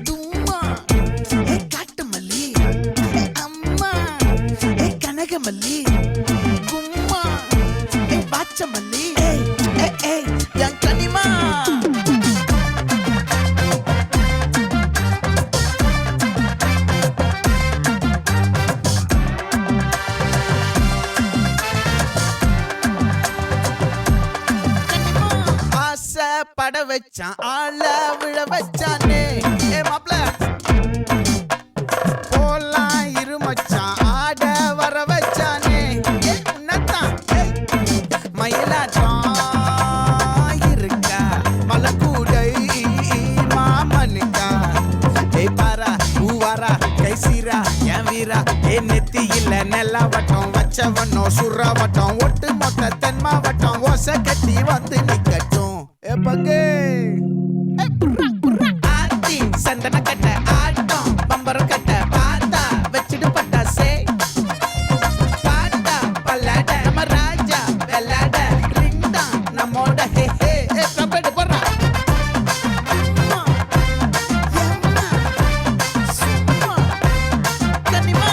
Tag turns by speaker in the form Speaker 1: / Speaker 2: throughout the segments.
Speaker 1: தும்மா காட்டு மல்லி அம்மா கனகமல்லி கும்மா பாச்ச மல்லி என் கனிமா பட வச்சான் ஆள விழ வச்சானே மாப்ள போலாம் இருமச்சான் ஆட வர வச்சானே உன்னத்தான் மயிலாட்டம் இருக்கா மலக்கூடை மாமனுக்கா பாரா பூவாரா கைசீரா என் வீரா நெத்தி இல்ல நெல்லா வட்டம் வச்சவனோ சுறா வட்டம் ஒட்டு மொத்த தென் மாவட்டம் ஓசை கட்டி வந்து நிக்கட்டும் பங்கே ஆத்தி சந்தன கட்ட ஆட்டம் பம்பரம் கட்ட பாத்தா வச்சிடு பட்டாசே பாட்டா பல்லாட நம்ம ராஜா வெள்ளாட ரிங் தான் நம்மோட ஹே ஹே கபடி போறா கனிமா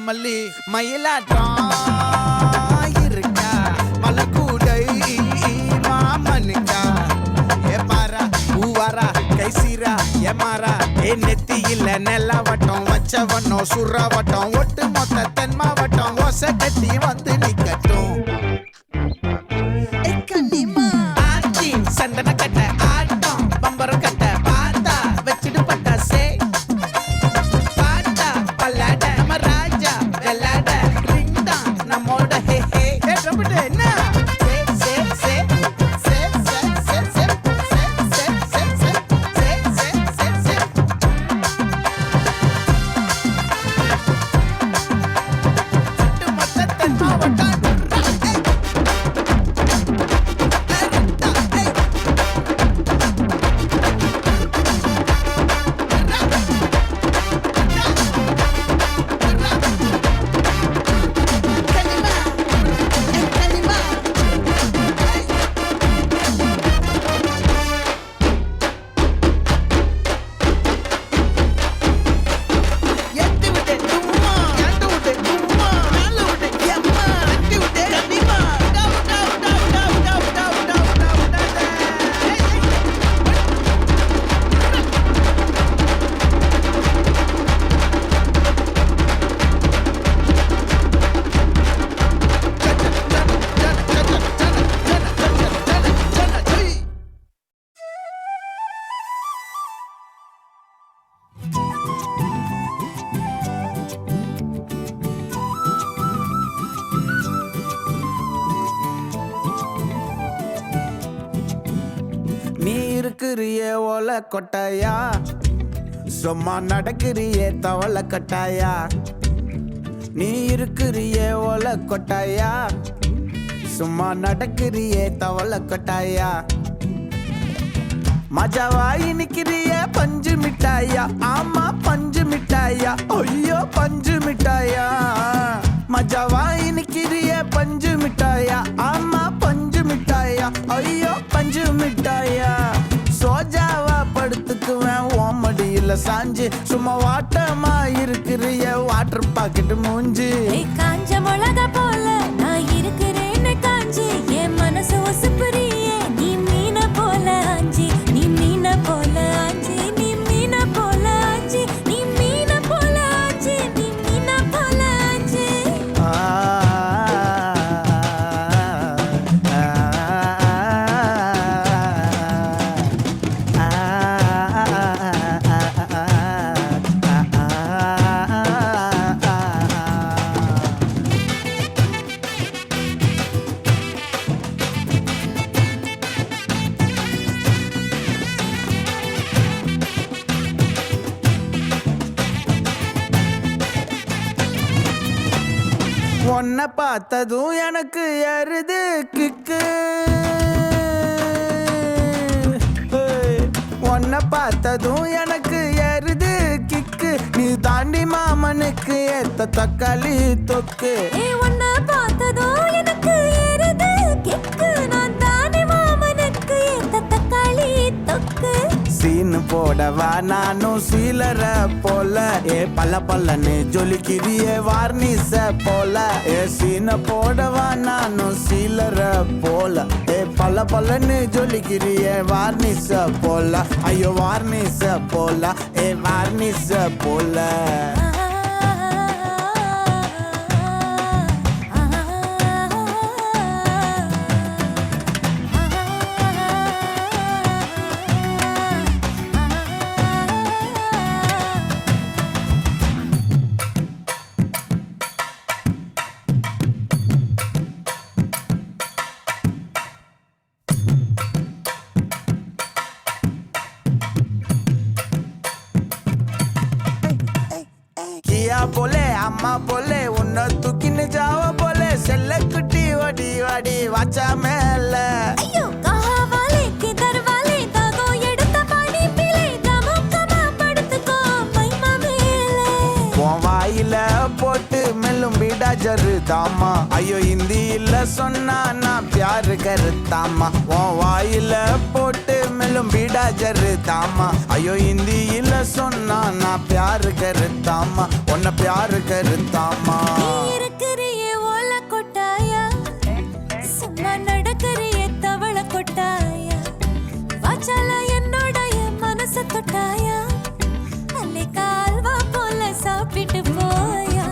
Speaker 1: மல்லி மயிலாட்டம் இருக்கா மலக்கூடை மாமனுக்கா பாரா பூவாரா கைசீரா மாறா நெத்தி இல்ல நெல்லா வட்டம் வச்சவனோ சுறா வட்டம் ஒட்டு மொத்த தென் மாவட்டம் ஓசை கட்டி வந்து நிக்கட்டும் ஆச்சி சந்தன கட்ட ஆட்டம் பம்பரம் கட்ட பாத்தா வச்சிடு பட்டாசே பாட்டா பல்லாட நம்ம ராஜா வெள்ளாட ரிங் தான் நம்மோட ஹே ஹே என்ன இருக்கிறியே ஓல கொட்டாயா சும்மா நடக்கிறியே தவள கட்டாயா நீ இருக்கிறியே ஓல கொட்டாயா சும்மா நடக்கிறியே தவள கொட்டாயா மஜாவாயி நிக்கிறிய பஞ்சு மிட்டாயா ஆமா பஞ்சு மிட்டாயா ஐயோ பஞ்சு மிட்டாயா மஜாவாயி நிக்கிறிய பஞ்சு மிட்டாயா ஆமா பஞ்சு மிட்டாயா ஐயோ பஞ்சு மிட்டாயா சோஜாவா படுத்துக்குவேன் ஓமடியில சாஞ்சு சும்மா வாட்டமா இருக்கிறிய வாட்டர் பாக்கெட் மூஞ்சி
Speaker 2: காஞ்ச மிளகா போல நான் இருக்கிறேன்னு காஞ்சி என் மனசு ஒசுப்புறிய
Speaker 1: பார்த்ததும் எனக்கு ஏறுது கிக்கு உன்னை பார்த்ததும் எனக்கு ஏறுது கிக்கு நீ தாண்டி மாமனுக்கு ஏத்த தக்காளி தொக்கு
Speaker 2: உன்னை பார்த்ததும் எனக்கு ஏறுது கிக்கு நான் தாண்டி மாமனுக்கு ஏத்த தக்காளி தொக்கு
Speaker 1: சீனு போடவா நானும் சீலர போல பல்ல பல்லன்னு ஜொலிக்கிறியே வார்னிச போல சீன போடவா நானும் சீலர போல பல்ல பல்லன்னு ஜொலிக்கிறியே வார்னிச போல ஐயோ வார்னிச போல வார்னிச போல बोले अम्मा बोले उन्ना तुकिन जाओ बोले सेल्लकुटी वडी वडी वाचा मेले
Speaker 2: अय्यो कहा वाले किधर वाले दागो எடுத்த பாடி பிளே தமுக்கமா படுத்துக்கோ மைமா மேலே
Speaker 1: உன் வாயில போட்டு மெல்லும் பீடா ஜருதாமா ஐயோ ஹிந்தியில சொன்னா நான் प्यार करतामा உன் வாயில போட்டு மெல்லும் பீடா ஜருதாமா ஐயோ ஹிந்தியில சொன்னா நான் प्यार करतामा உன்னை प्यार करतामा
Speaker 2: இருக்கறியே ஓல கொட்டாயா சும்மா நடக்கறியே தவள கொட்டாயா வாச்சால என்னோட மனச தொட்டாயா அல்லே கால்வா போல சாப்பிட்டு போயா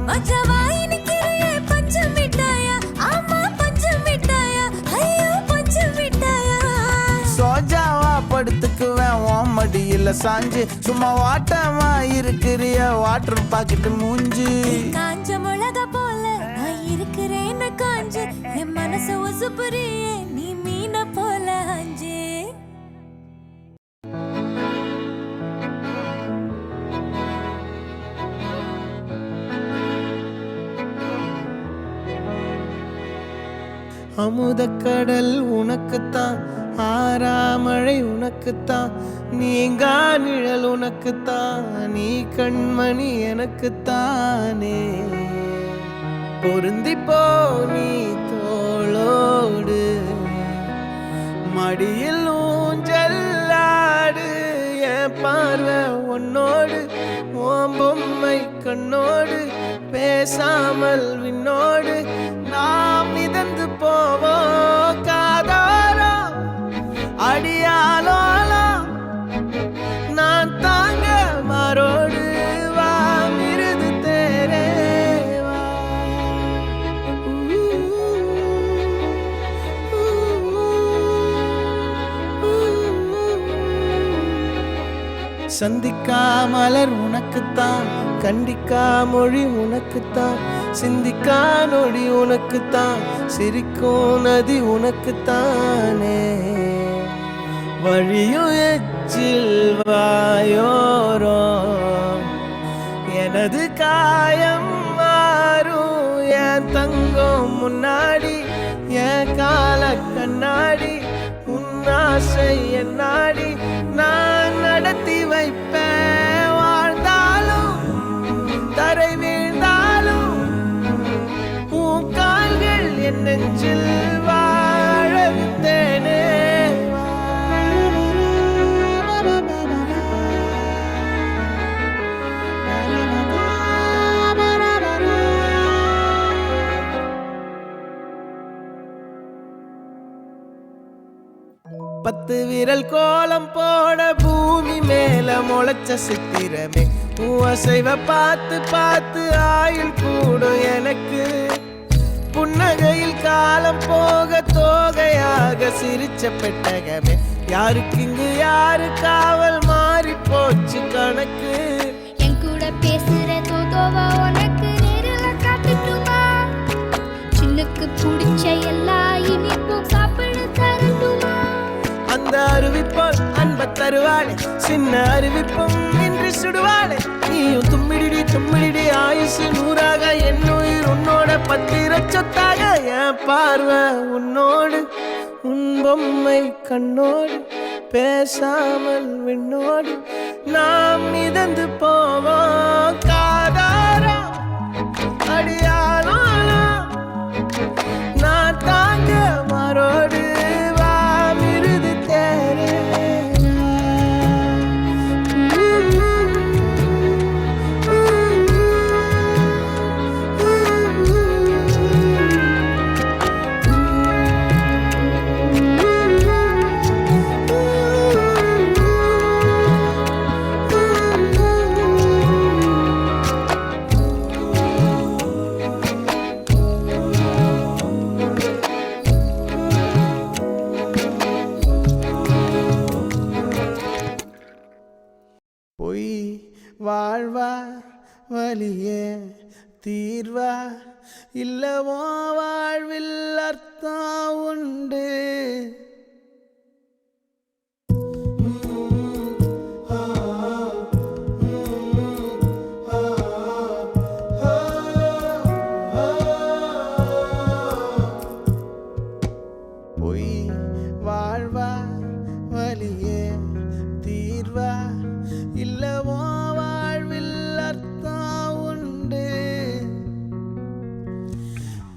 Speaker 2: மச்சவாய் நிக்கிறியே பஞ்சம் மிட்டாயா ஆமா பஞ்சம் மிட்டாயா ஐயோ பஞ்சம் மிட்டாயா
Speaker 1: சோஜாவா படுத்துக்குவேன் உன் மடியில சாஞ்சு சும்மா வாட்டமா இருக்கிறிய வாட்டர் பாக்கெட்டு மூஞ்சி
Speaker 2: காஞ்ச மிளகா போல நான் இருக்கிறேன்னு காஞ்சு என் மனச உசுப்புறியே நீ மீன போல அஞ்சு
Speaker 1: அமுதக்கடல் உனக்குத்தான் ஆறாமழை உனக்குத்தான் நீங்கா நிழல் உனக்குத்தான் நீ கண்மணி எனக்குத்தானே பொருந்திப்போ நீ தோளோடு மடியில் ஊஞ்சல்லாடு என் பார்வை உன்னோடு ஓம் பொம்மை கண்ணோடு பேசாமல் விண்ணோடு நாம் மிதந்து போவோம் காதாரோ அடியாலோலோ நான் தாங்க மாறோடு வா மிருது தேரே வா சந்திக்கா மலர் உனக்குத்தான் கண்டிக்கா மொழி உனக்குத்தான் சிந்திக்கா நொடி உனக்குத்தான் சிரிக்கும் நதி உனக்குத்தானே வழியும் எச்சில் வாயோரோ எனது காயம் மாறும் என் தங்கம் முன்னாடி என் கால கண்ணாடி உன்னாசை என்னாடி நான் நடத்தி வைப்பேன் வாழ்ந்தாலும் தரை வீழ்ந்தாலும் உன் கால்கள் என் நெஞ்சில் வாழ விட்டேனே பத்து விரல் கோலம் போட பூமி மேல முளைச்ச சித்திரமே அசைவ பார்த்து பார்த்து ஆயுள் கூடும் எனக்கு புன்னகையில் காலம் போக தோகையாக சிரிச்ச பெட்டகமே யாருக்கு இங்கு யாரு காவல் மாறி போச்சு கணக்கு
Speaker 3: என் கூட பேசுற தோதோவா உனக்கு நேரில் காட்டுட்டுமா சின்னுக்கு பிடிச்ச எல்லா இனிப்பும் சாப்பிட தரட்டுமா
Speaker 1: அந்த அறிவிப்போல் அன்ப தருவாளே சின்ன அறிவிப்பும் இன்று சுடுவாளே நீயும் தும்மிடிடி தும்மிடிடி ஆயுசு நூறாக என்னுயிர் உன்னோட பத்திர சொத்தாக என் பார்வை உன்னோடு உன் பொம்மை கண்ணோடு பேசாமல் விண்ணோடு நாம் மிதந்து போவோம் காதாரா அடியாளோ நான் தாங்க மரோடு வா மிருது தேரே பொய் வாழ்வா வலியே தீர்வா இல்லவோ வாழ்வில் அர்த்தம் உண்டு பொய் வாழ்வா வலியே தீர்வா இல்லவோ வாழ்வில் அர்த்தம் உண்டு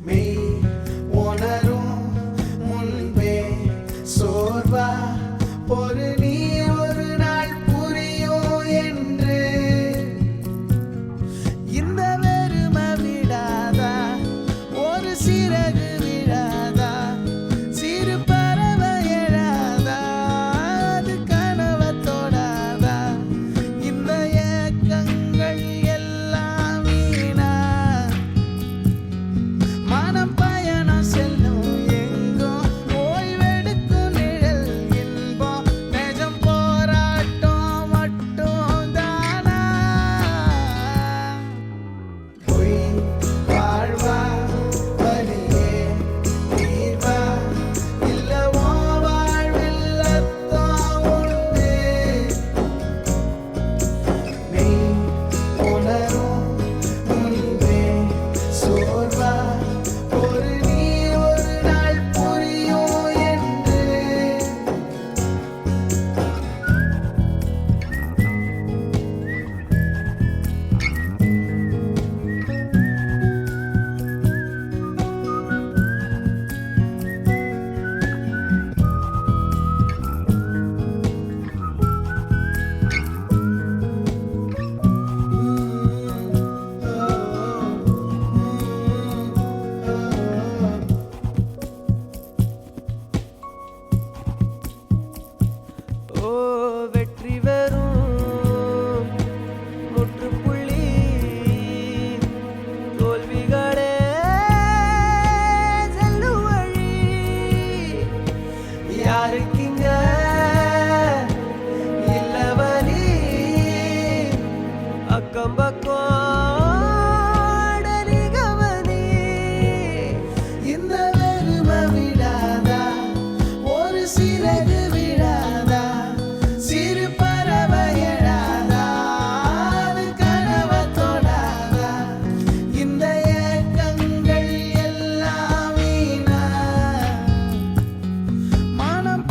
Speaker 1: மெய் உணரும் முன்பே சோர்வா பொறு நீ ஒரு நாள் புரியும் என்று இந்த வெறுமை விடாதா ஒரு சிறகு விடாதா சிறு பறவை எழாதா அது கனவை தொடாதா இந்த ஏக்கங்கள் எல்லாம் வீணா மனம் பயணம் செல்லும் எங்கோ ஓய்வெடுக்கும் நிழல் இன்பம் நெஜம் போராட்டம் மட்டும் தானா பொய் வாழ்வா வலியே தீர்வா இல்லவோ வாழ்வில் அர்த்தம் உண்டு மெய் உணரும் முன்பே சோர்வா ஒரு நீ ஒரு நாள் புரியும் என்று ஓ வெற்றி வரும் முற்றுப்புள்ளி தோல்விகளே செல்லும் வழி யாருக்கிங்க இல்ல வலி அக்கம் பக்கம் அடலி கவனி இந்த வெறுமை விடாதா ஒரு சிறகு விடாதா சிறு பறவை எழாதா அது கனவை தொடாதா இந்த ஏக்கங்கள் எல்லாம் வீணா மனம்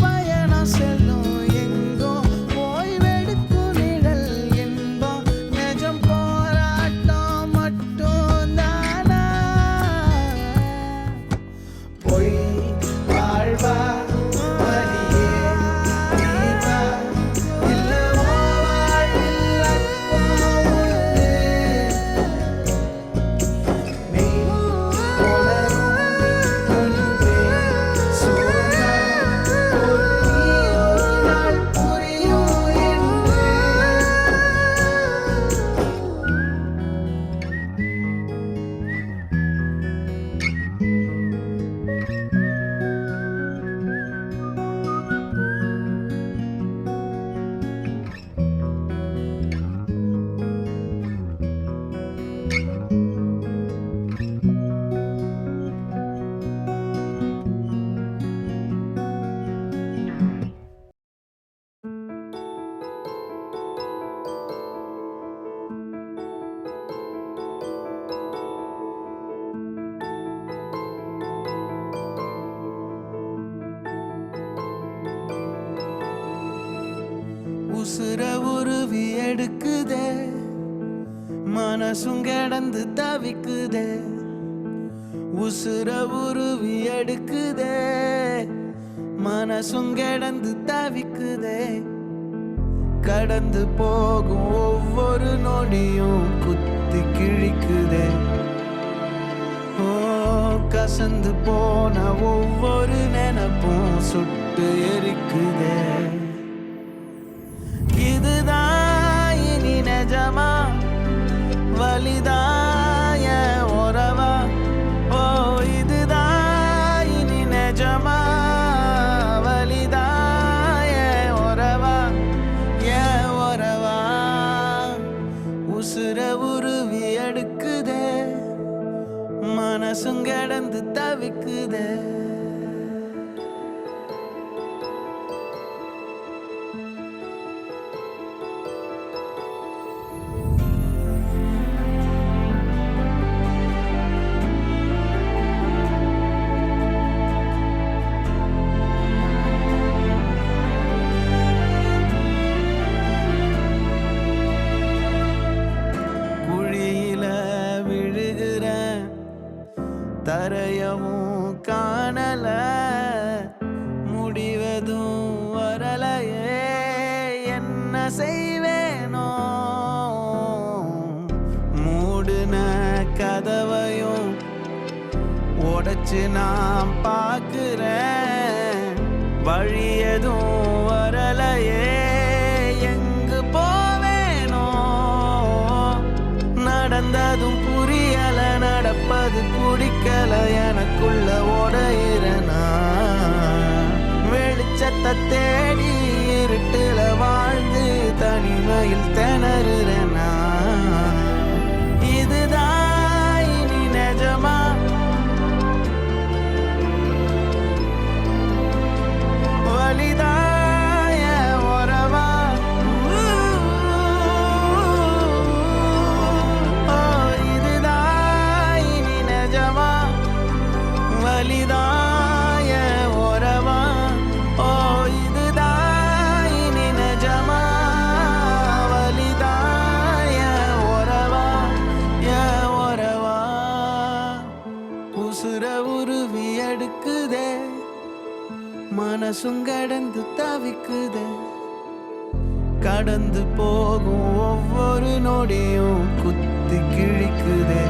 Speaker 1: உசுர உருவி எடுக்குதே, மனசும் கிடந்து தவிக்குதே. உசுர உருவி எடுக்குதே, மனசும் கிடந்து தவிக்குதே. கடந்து போகும் ஒவ்வொரு நொடியும் குத்தி கிழிக்குதே. ஓ, கசந்து போன ஒவ்வொரு நினைப்பும் சுட்டு எரிக்குதே. இதுதான் இனி நிஜமா, வலிதாய உறவா? ஓ, இதுதான் இனி நிஜமா, வலிதாய உறவா? ஏன் உறவா? உசுர உருவி எடுக்குதே, மனசும் கிடந்து தவிக்குதே. தரையவும் காணல, முடிவதும் வரலையே, என்ன செய்வேனோ? மூடுன கதவையும் உடைச்சு நான் பார்க்கிறேன், வழி எதுவும் வரலையே, எங்கு போவேனோ? நடந்ததும் புரியல, நடப்பது பிடிக்கல, எனக்குள்ள உடையிறனா. வெளிச்சத்தை தேடி இருட்டுல வாழ்ந்து தனிமையில் திணறுறனா. இதுதான் இனி நிஜமா, வலிதாய உறவா? வலிதாய உறவா? ஓ, இதுதான் இனி நிஜமா, வலிதாய உறவா? ஏ உறவா? உசுர உருவி எடுக்குதே, மனசும் கடந்து தவிக்குதே. கடந்து போகும் ஒவ்வொரு நொடியும் குத்தி கிழிக்குதே.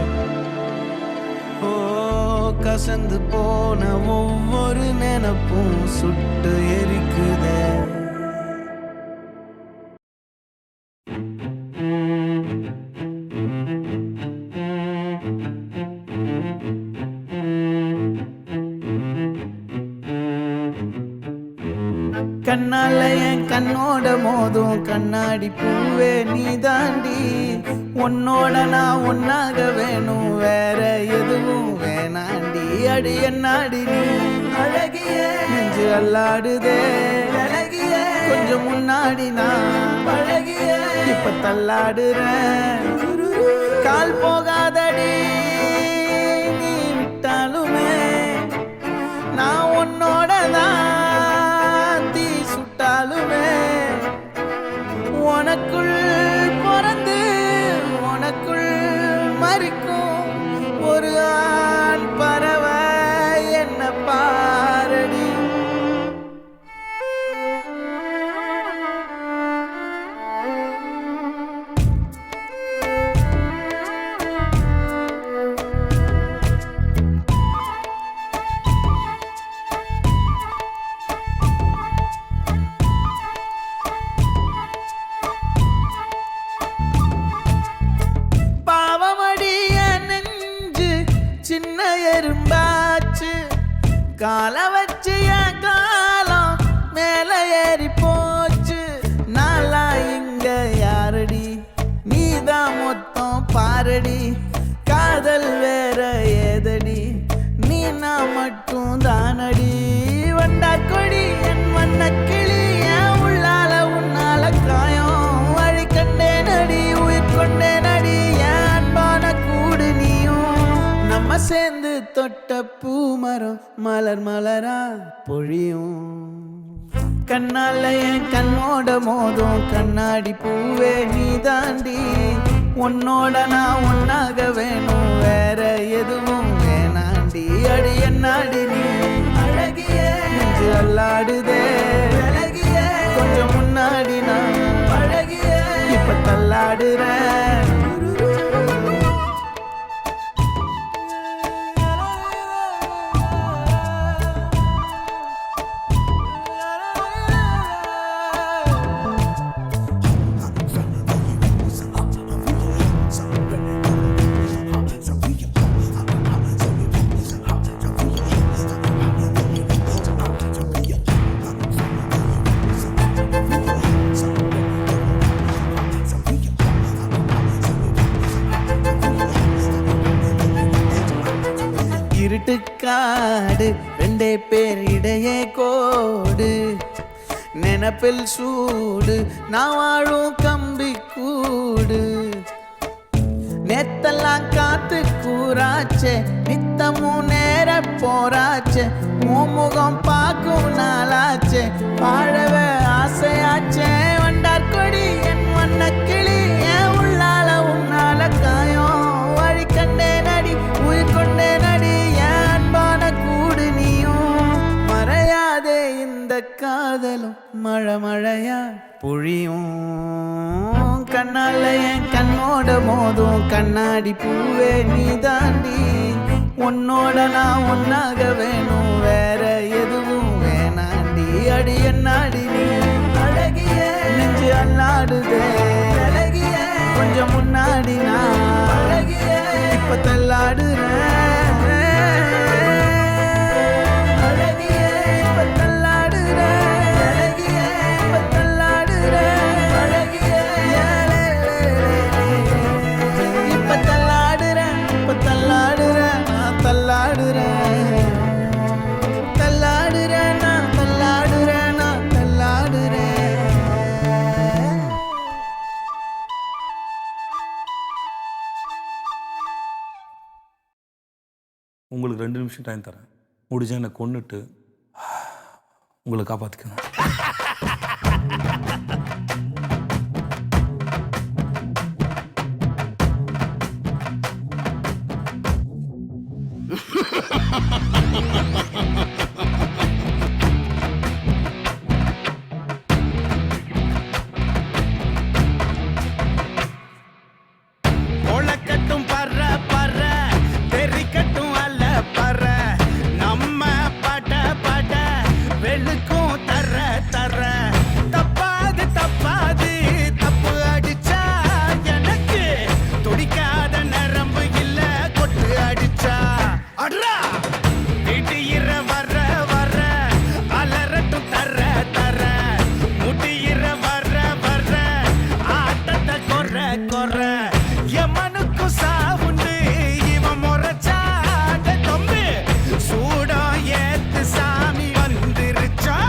Speaker 1: ஓ, கசந்து போன ஒவ்வொரு நினைப்பும் சுட்டு எரிக்குதே. கண்ணால என் கண்ணோட மோதும் கண்ணாடி பூவே நீ தாண்டி. உன்னோட நான் ஒன்னாக வேணும், வேற எதுவும் வேணாண்டி. அடி என்னாடி நீ அழகிய, நெஞ்சு அல்லாடுதே அழகிய. கொஞ்சம் முன்னாடி நான் பழகிய, இப்ப தள்ளாடுறேன். கால் போகாதடி நீ விட்டாலுமே, நான் உன்னோட தான் தீ சுட்டாலுமே. உனக்குள் பிறந்து உனக்குள் மறிக்கும் ஒரு ஆண் பறவை என்ன பாரடி. சின்ன எறும்பாச்சு கால வச்சு என் காலம் மேல ஏறி போச்சு. நாளா இங்க யாரடி, நீதான் மொத்தம் பாரடி. காதல் வேற ஏதடி, நீ நான் மட்டும் தானடி. வண்டா கொடி என் வண்ண கிளி, என் உள்ளால உன்னால காயம். வழி கண்டேன் அடி, உயிர் கொண்டேன் அடி, என் அன்பான கூடு நீயும். நம்ம சேர்ந்து தொட்ட பூமரம் மலர் மலரா பொழியும். கண்ணால என் கண்ணோட மோதும் கண்ணாடி பூவே நீ தாண்டி உன்னோட நான் ஒன்னாக வேணும் வேற எதுவும் வேணாண்டி அடி என்னாடி நீ அழகிய நெஞ்சு அல்லாடுதே அழகிய கொஞ்சம் முன்னாடி நான் அழகிய இப்ப தள்ளாடுறேன் இருட்டுக்காடு ரெண்டே பேர் இடையே கோடு நினப்பில் சூடு நான் வாழும் கம்பி கூடு நேத்தெல்லாம் காத்து கூறாச்சே நித்தமும் நேர போராச்சே முகம் பார்க்கும் நாளாச்சே வாழவே ஆசையாச்சே வண்டார் கொடி என் வண்ண கிளி என் உள்ளால உன்னால காயம் வழி கண்டே நடி உயிர் கொண்டே நடி என் அன்பான கூடு நீயும் மறையாதே இந்த காதலும் மழை மழையா பொழியும் கண்ணால என் கண்ணோட மோதும் கண்ணாடி பூவே நீ தாண்டி உன்னோட நான் ஒன்னாக வேணும் வேற எதுவும் வேணாண்டி அடி என்னாடி நீ அழகிய நெஞ்சு அல்லாடுதே அழகிய கொஞ்சம் முன்னாடி நான் அழகிய இப்ப தள்ளாடுறேன் அழகிய இப்ப தள்ளாடுறேன் அழகிய இப்ப தள்ளாடுறேன் அழகிய இப்ப தள்ளாடுறேன் இப்ப தள்ளாடுறேன் நான் தள்ளாடுறேன் தள்ளாடுறேன் நான் தள்ளாடுறேன் நான் தள்ளாடுறேன்
Speaker 4: உங்களுக்கு 2 நிமிஷம் டைம் தரேன் முடிஞ்சா என்னை கொன்னுட்டு உங்களை காப்பாற்றிக்கணும்
Speaker 1: ஒளக்கட்டும் பற பற தெரிக்கட்டும் அல்ல பற நம்ம பட பட வெளுக்கும் தர தர தப்பாது தப்பாது தப்பு அடிச்சா எனக்கு துடிக்காத நரம்பு இல்ல கொட்டு அடிச்சா அட்ரா இடியிற வர வர அலரட்டும் தர தர முடியிற வர வர ஆட்டத்தை கொற கொற எமனுக்கு சாவுண்டு இவன் முறைச்சாட தம்பி சூடம் ஏத்து சாமி வந்துருச்சா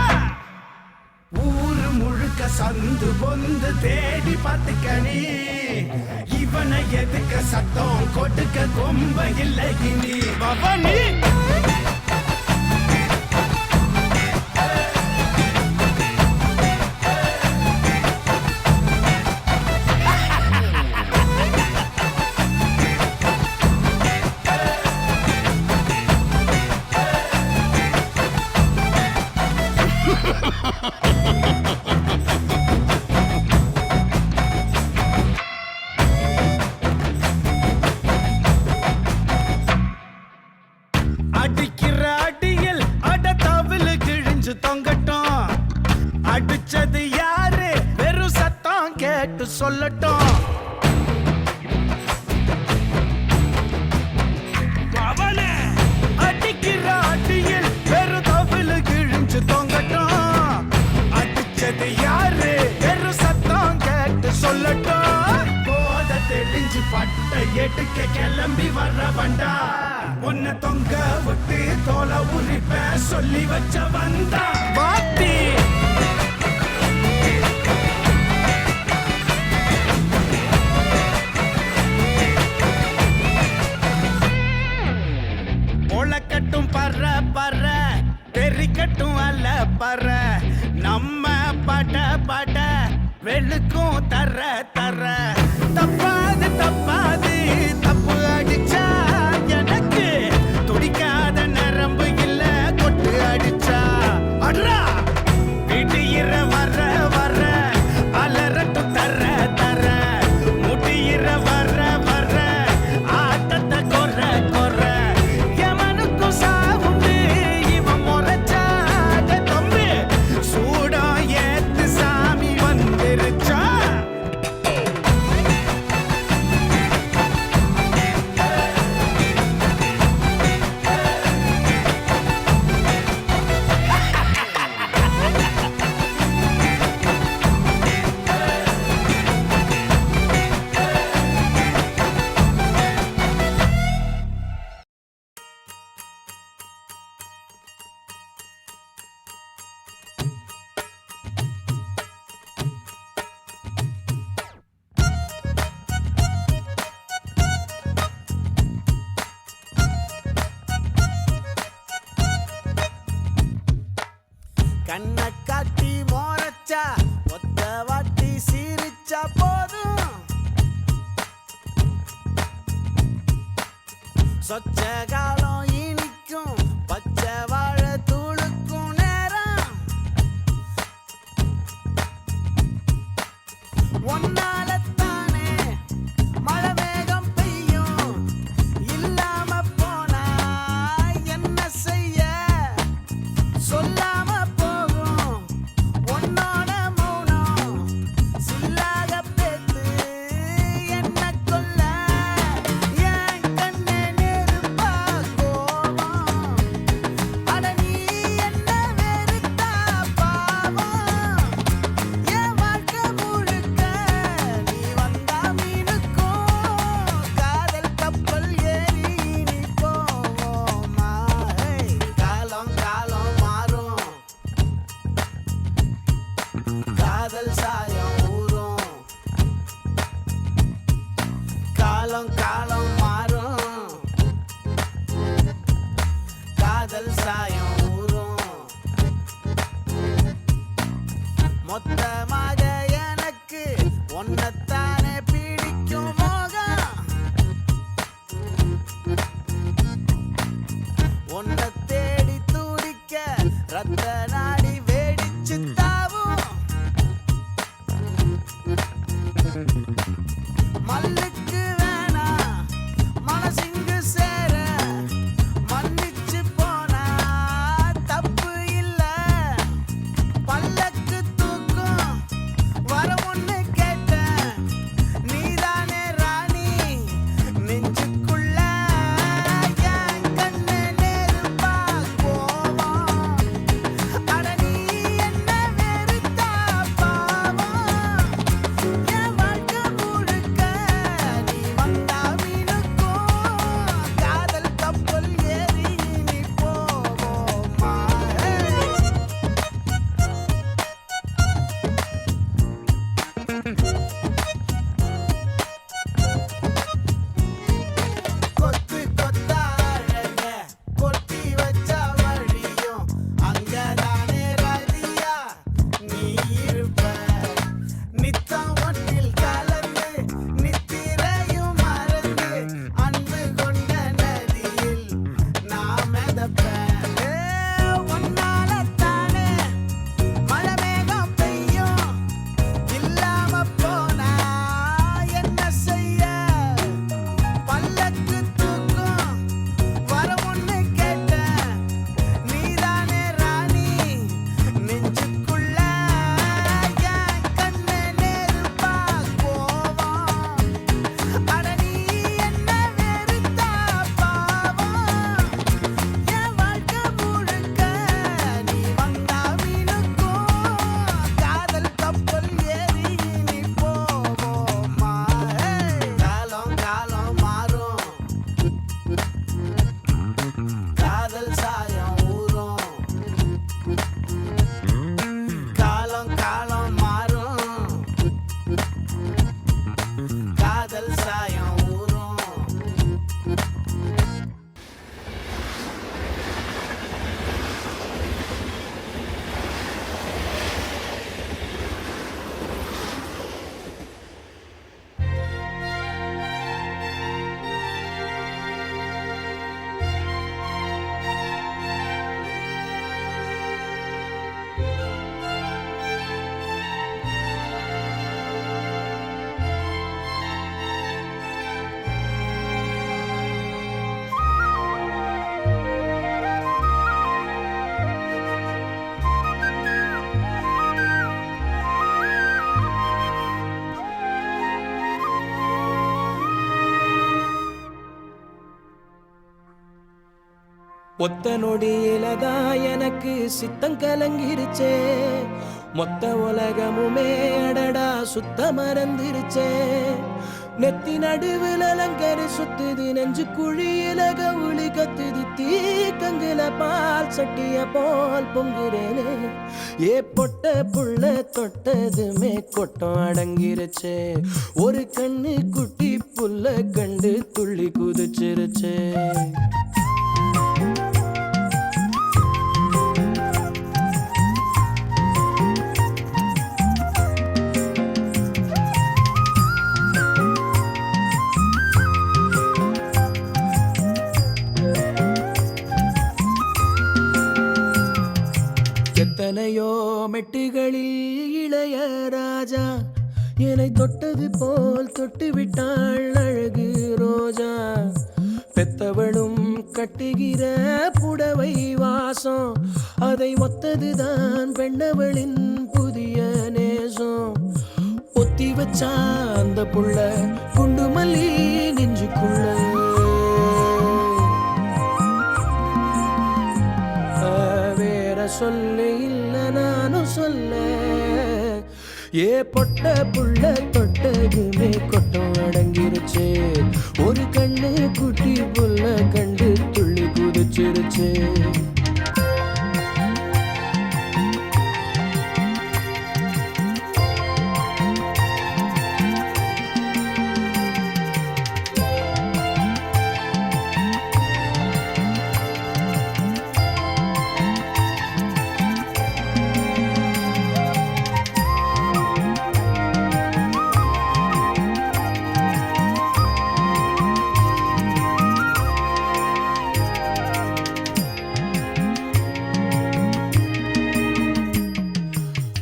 Speaker 1: ஊரு முழுக்க சந்து பொந்து தேடி பார்த்துக்கணி இவனை எதுக்க சத்தம் கொடுக்க கொம்ப இல்லை இனி பவனி அடிக்கிற அடியில் அட தவிழு கிழிஞ்சு தொங்கட்டும் அடிச்சது யாரு வெறும் சத்தம் கேட்டு சொல்லட்டும் அவனே அடிக்கிற அடியில் வெறும் தவிழு கிழிஞ்சு தொங்கட்டும் அடிச்சது யாரு வெறும் சத்தம் கேட்டு சொல்லட்டும் போத தெளிஞ்சு பட்ட எடுக்க கிளம்பி வர்ற வண்டா உன்னை தொங்க விட்டு தோலை உரிப்ப சொல்லி வச்ச வந்தா வாத்தி ஒளக்கட்டும் பற பற தெரிக்கட்டும் அல்ல பற நம்ம வெளுக்கும் தர தர தப்பாது தப்பாது தப்பு அடிச்சா எனக்கு துடிக்காத நரம்பு இல்ல கொட்டு அடிச்சா அட்ரா விடியிற வர வர அலரட்டு தர தர முடியிற வர வர ஆட்டத்தை கொற கொற எவனுக்கும் சாவுண்டு இவன் முறைச்சாட தம்பி சூடம் ஏத்து சாமி வந்துருச்சா கண்ணை காட்டி மோரச்சா ஒத்த வாட்டி சீரிச்சா போதும் சொச்ச காலம் இனிக்கும் பச்சை வாழை தூளுக்கும் நேரம் ஒன்னாலத்தானே மழை மேகம் பெய்யும் இல்லாம போனா என்ன செய்ய சொல்லாம போகும் உன்னோட மௌனம் சில்லாக பேத்து என்ன கொல்ல என் கண்ணே நெருப்பா கோவம் அட நீ என்ன வெறுத்தா பாவம் என் வாழ்க்கை முழுக்க நீ வந்தா மீனுக்கும் காதல் கப்பல் ஏறி நீ போவோமா காலம் காலம் மாறும் காதல் சாயம் ஊறும் காலம் காலம் மாறும் காதல் சாயம் ஊறும் மொத்தமாக எனக்கு ஒன்னத்தானே பிடிக்கும் மோகம் ஒன்ன தேடி துடிக்க ரத்த நாடி வேடிச்சு தாவும் மல்லுக்கு வேணா மனசிங்கு சேர மன்னிச்சு போனா தப்பு இல்ல பல்லக்கு தூக்கும் வர ஒண்ணு கேட்டேன் நீதானே ராணி நெஞ்சுக்குள்ள என் கண்ணு நெருப்பா கோவம் அட
Speaker 5: ஒத்த நொடியிலதான் எனக்கு சித்தம் கலங்கிருச்சே, மொத்த உலகமுமே அடடா சுத்த மறந்துருச்சே. நெத்தி நடுவில் அலங்கரி சுத்துது, நெஞ்சு குழியில கவுளி கத்துது, தீக்கங்குல பால் சட்டிய போல் பொங்குறேனே. ஏ பொட்ட புள்ள தொட்டதுமே கொட்டம் அடங்கிருச்சே, ஒரு கண்ணு குட்டி புல்ல கண்டு துள்ளி குதிச்சிருச்சே. எத்தனையோ மெட்டுகளில் இளைய ராஜா என்னை தொட்டது போல் தொட்டு விட்டாள் அழகு ரோஜா. பெத்தவளும் கட்டுகிற புடவை வாசம், அதை ஒத்ததுதான் பெண்ணவளின் புதிய நேசம். ஒத்தி வச்சா அந்த புள்ள குண்டு மல்லி நெஞ்சுக்குள்ள, சொல்ல இல்ல நானும் சொல்ல. ஏ பொட்ட புள்ள தொட்டதுமே கொட்டம் அடங்கிருச்சே, ஒரு கண்ணு குட்டி புல்ல கண்டு துள்ளி குதிச்சிருச்சே.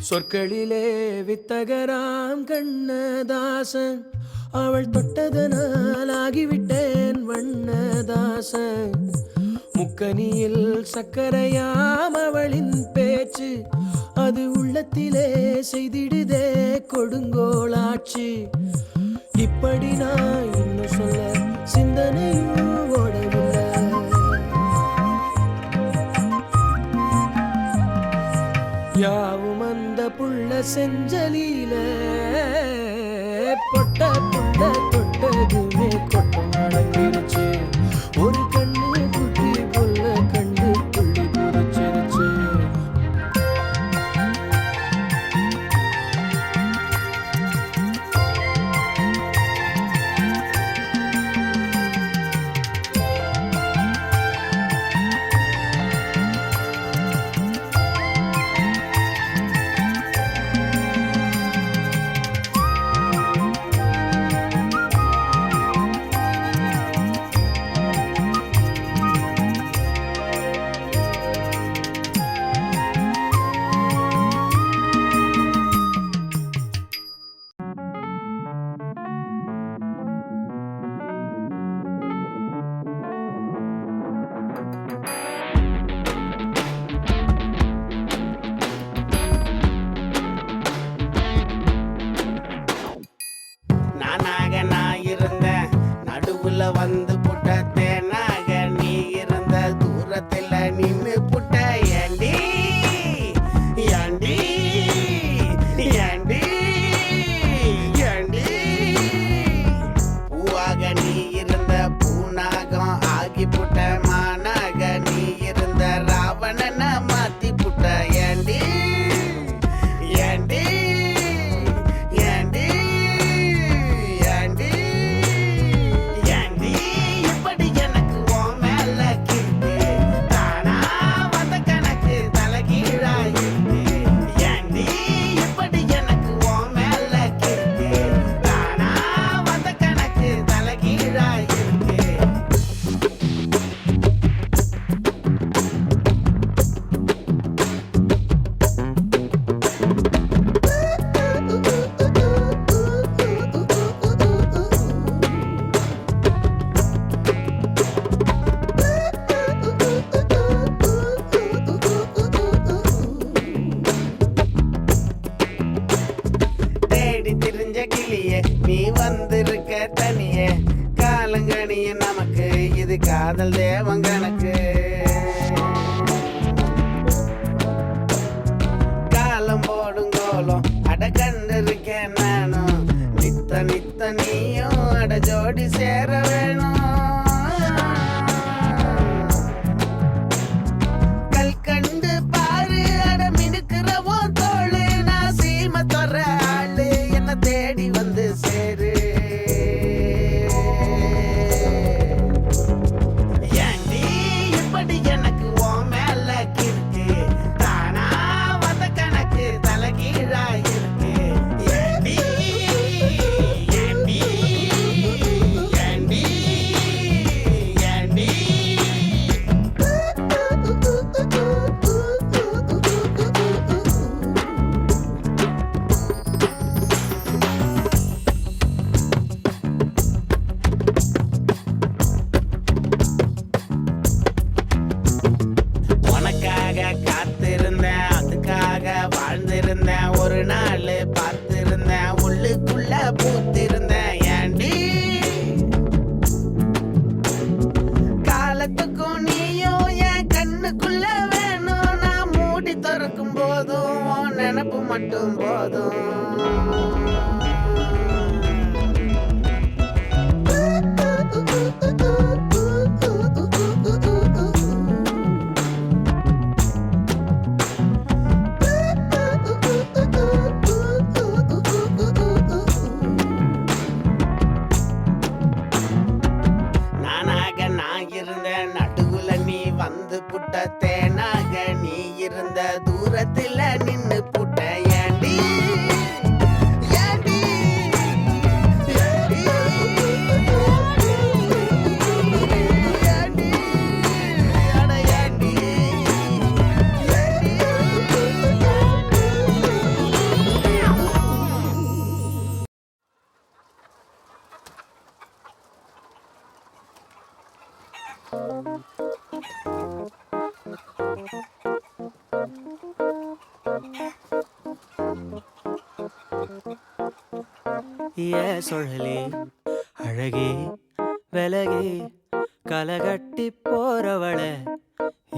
Speaker 5: சொற்களிலே வித்தகராம் கண்ணதாசன், அவள் தொட்டதனால் ஆகிவிட்டேன் வண்ணதாசன். முக்கனியில் சக்கரையாம் அவளின் பேச்சு, அது உள்ளத்திலே செய்திடுதே கொடுங்கோளாச்சு. இப்படி நான் இன்னும் சொல்ல சிந்தனையும் ஓடவில்லை. யாவும் அந்த புள்ள செஞ்சலில, பொட்ட புள்ள தொட்டதுமே கொட்டம் அடங்கிருச்சு, ஒரு கண்ணு குட்டி புள்ள கண்டு துள்ளி குதிச்சிருச்சு.
Speaker 1: வந்து புட்ட தேனாக நீ இருந்த தூரத்தில் நின்னு புட்ட. ஏண்டி ஏண்டி ஏண்டி ஏண்டி பூவாக நீ இருந்த பூனாகம் ஆகி புட்ட, மானாக நீ இருந்த ராவணனை மாத்தி புட்ட. ஏண்டி ஏண்டி ஏண்டி ஏண்டி ஏண்டி இப்படி எனக்கு உன் மேல கிட்டு தானா வந்த கணக்கு தலைகீழாயிட்டு. ஏண்டி இப்படி எனக்கு உன் மேல கிட்டு தானா வந்த கணக்கு தலைகீழாயிட்டு. தேடி திரிஞ்ச கிளியே நீ வந்திருக்க தனியே, காலங்கணிய நமக்கு இது காதல் தேவன் கணக்கு. ஒரு நாள் பார்த்திருந்தேன் உள்ளுக்குள்ள பூத்திருந்தேன் ஏண்டி காலத்துக்கும் நீயும் என் கண்ணுக்குள்ள வேணும் நான் மூடி திறக்கும் போதும் உன் நினப்பு மட்டும் போதும் தேனாக நீ இருந்த தூரத்துல நின்னு புட்ட ஏண்டி ஏண்டி ஏண்டி ஏண்டி அட ஏண்டி
Speaker 5: சுழலி அழகே விலகே கலகட்டி போறவள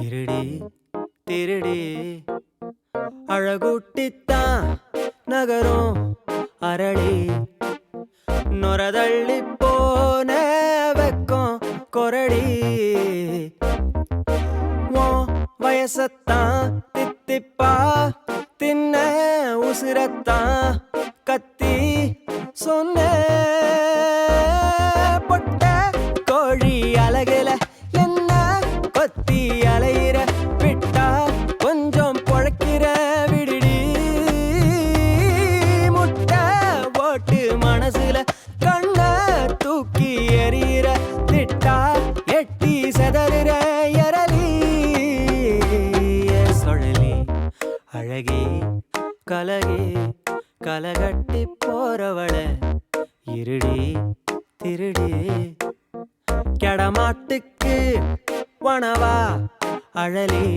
Speaker 5: இருடி திருடி அழகுட்டித்தான் நகரும் அரளி நொரதள்ளி போன வெக்கம் கொரடி வயசத்தான் தித்திப்பா தின்ன உசிரத்தான் கத்தி சொன்ன பொட்ட கோழி அழகுல என்ன கொத்தி அலையிற விட்டா கொஞ்சம் பொழைக்கிற விடுடி முட்டை போட்டு மனசுல கண்ண தூக்கி எறிகிற திட்டா எட்டி செதறுற எரலி சுழலி அழகே கலகே கலகட்டி போறவள இருடி திருடி கெடமாட்டுக்கு வனவா அழலி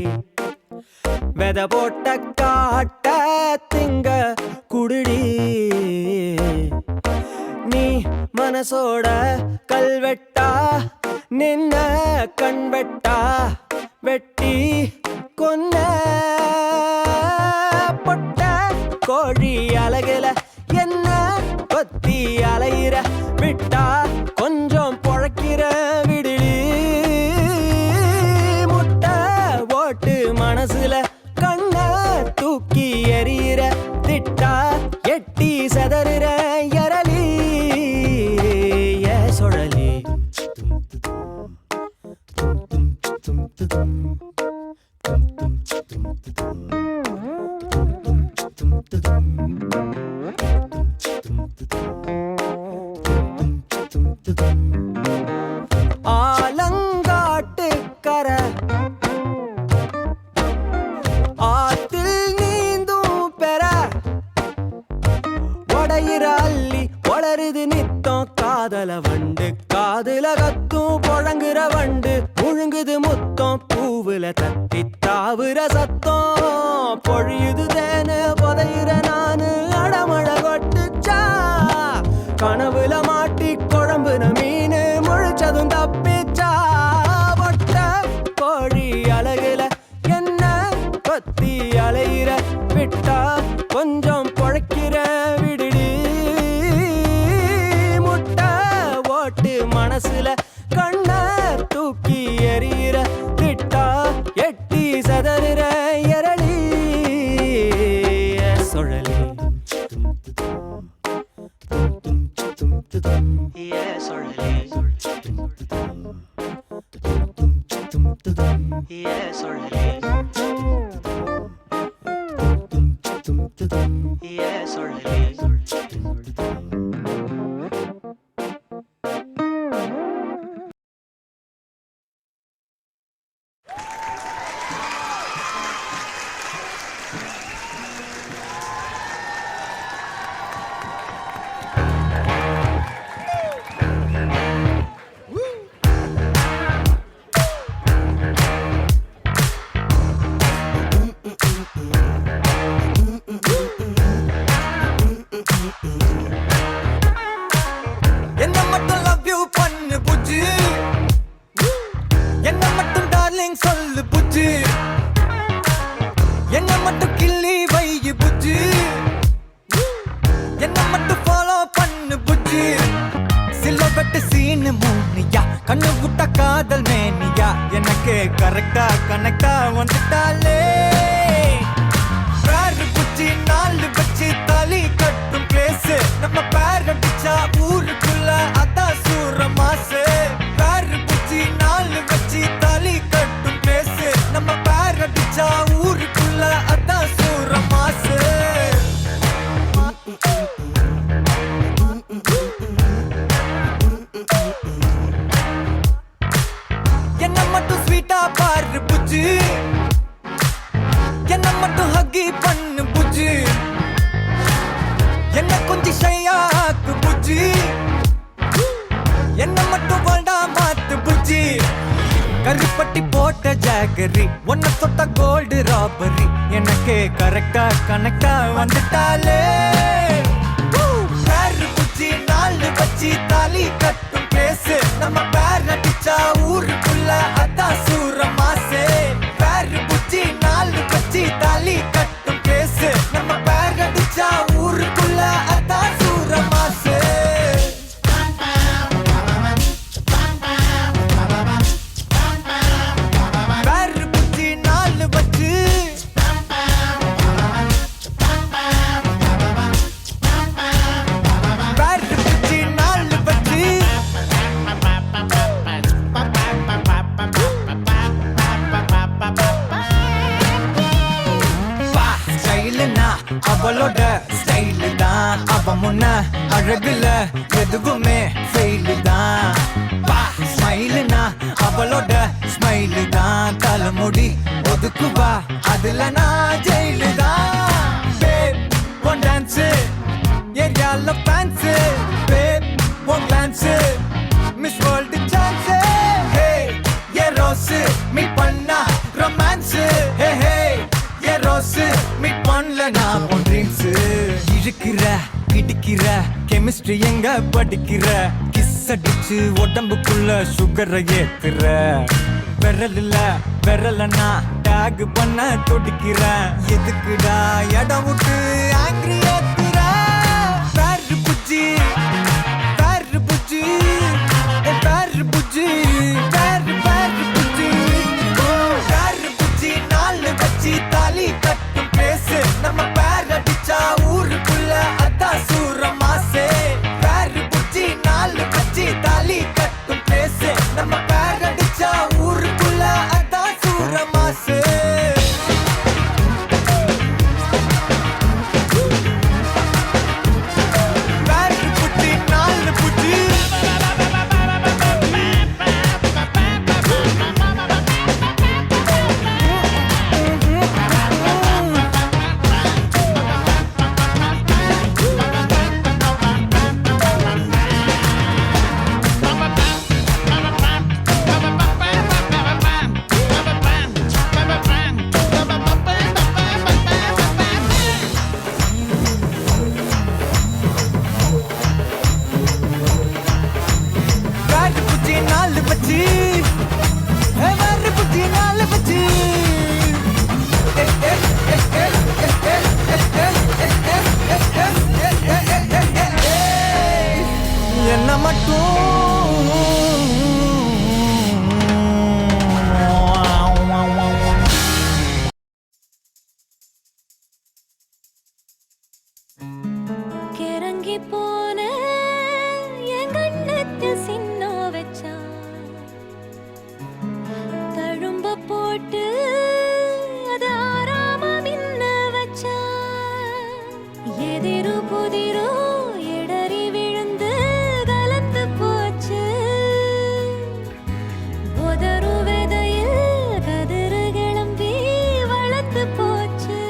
Speaker 5: வெத போட்ட காட்ட திங்க குடுடி நீ மனசோட கல்வெட்டா நின்ன கண்வெட்டா வெட்டி கொன்ன பொட்ட கோழி அழகுல என்ன கொத்தி அலையிற விட்டா கொஞ்சம் பொழைக்கிற விடுடி முட்டை போட்டு மனசுல கண்ண தூக்கி எறிகிற திட்டா எட்டி செதறுற எரலி சுழலி ஆலங்காட்டு கர ஆத்தில் நீந்தும் பெற உடையிற அள்ளி வளருது நித்தம் காதல வண்டு காதுல கத்தும் புழங்குற வண்டு முழுங்குது முத்தம் பூவுல தத்தி தாவுற சத்தம் பொழியுது தேனு புதையிற நானு அடமழ கொட்டுச்சா கனவுல மாட்டி குழம்புன மீனு முழிச்சதும் தப்பிச்சா பொட்ட கோழி அழகுல என்ன கொத்தி அலையிற விட்டா கொஞ்சம் பொழைக்கிற விடுடி முட்டை ஓட்டு மனசுல கண்ண தூக்கி எறிகிற திட்டா எட்டி சதறுற எரளி சுழலி கரெக்டா கனெக்டா வந்துட்டாலே பேரு குச்சி நாலு வச்சு தாலி கட்டும் பிளேஸ் நம்ம பேர் அடிச்சா ஊருக்குள்ள அதான் சூர மாசு பேரு குச்சி நாலு வச்சு தாலி கட்டும் பிளேஸ் நம்ம பேர் அடிச்சா ஊருக்குள்ள அதான் சூர மாசு என்ன மட்டும் ஸ்வீட்டா பாரு புஜ்ஜி என்ன மட்டும் ஹக்கி பண்ணு புஜ்ஜி என்ன கொஞ்சம் ஷையாக்கு புஜ்ஜி என்ன மட்டும் வேண்டா மாத்து புஜ்ஜி கருப்பட்டி போட்ட ஜாகரி ஒன்ன தொட்ட கோல்டு ராபரி எனக்கு கரெக்டா கனெக்டா வந்துட்டாலே பேரு புஜ்ஜி நாலு வச்சு தாலி கட்டும் பேசு நம்ம பேர் அடிச்சா ஊருக்குள்ள அதான் சூர மாசே பேரு புஜ்ஜி நாலு வச்சு தாலி கட்டும் பேசு நம்ம பேர் அடிச்சா ஊருக்குள்ள அதான் சூர மாசே பேரு புஜ்ஜி நாலு வச்சு பேரு புஜ்ஜி நாலு வச்சு ஸ்டைலுனா அவளோட ஸ்டைலு தான் அவ முன்ன அழகுல எதுவுமே ஃபெயிலு தான் ஸ்மைலுனா அவளோட ஸ்மைலு தான் தலைமுடி ஒதுக்குவா அதுல நான் ஜெயிலு தான் பேப் ஒன் டான்ஸு ஏரியால fans babe one glance miss world chance hey a rose meet பண்ணா romance hey hey a rose meet பண்ணல நான் உன் ட்ரீம்ஸு இழுக்கிற இடிக்கிற கெமிஸ்ட்ரி எங்க படிக்கிற கிஸ் அடிச்சு உடம்புக்குள்ள சுகரை ஏத்துற விரல்ல விரலனா டேக் பண்ண துடிக்கிறேன் எதுக்குடா இடம் விட்டு ஆங்கிரி ஏத்துற பேரு புஜ்ஜி பேரு புஜ்ஜி பேரு புஜ்ஜி பேரு பேரு புஜ்ஜி பேரு புஜ்ஜி நாலு வச்சு தாலி கட்டும் பேசு நம்ம பேர் அடிச்சா ஊருக்குள்ள அதான் சூர மாசே பேரு புஜ்ஜி நாலு வச்சு தாலி கட்டும் பேசு நம்ம பேர் அடிச்சா ஊருக்குள்ள அதான் சூர மாசே பேரு புஜ்ஜி நாலு புஜ்ஜி பேரு புஜ்ஜி நாலு வச்சு பேரு புஜ்ஜி நாலு வச்சு என்ன மட்டும்
Speaker 2: கிறங்கி போன என் கண்ணத்தில் சின்ன வச்சா தழும்ப போட்டு அது ஆறாம மின்ன வச்சா எதிரு புதிரோ இடறி விழுந்து கலந்து போச்சு உதறு விதையில் கதிரு கிளம்பி வளர்த்து போச்சு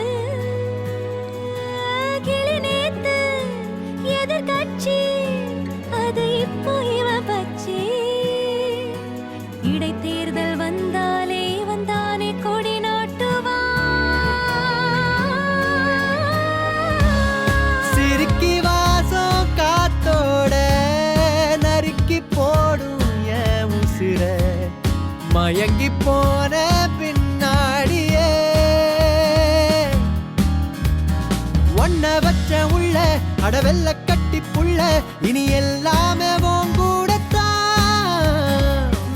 Speaker 2: கிளி நேத்து எதிர்கட்சி அது இப்போ இவ பச்சி இடைத்தேர்தல் வந்தாலே வந்தானே கொடி நாட்டுவா
Speaker 5: சிரிக்கி வாசம் காத்தோட நறுக்கி போடும் என் உசிர மயங்கி போன பின்னாடியே ஒன்ன வச்ச உள்ள அடவெல்ல கட்டி புள்ள இனி எல்லாமே உன் கூடத்தான்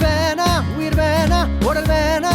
Speaker 5: வேணா உயிர் வேணா உடல் வேணா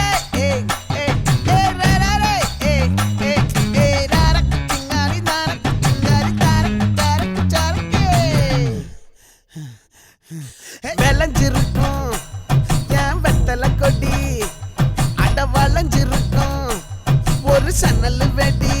Speaker 1: சன்னல் வெடி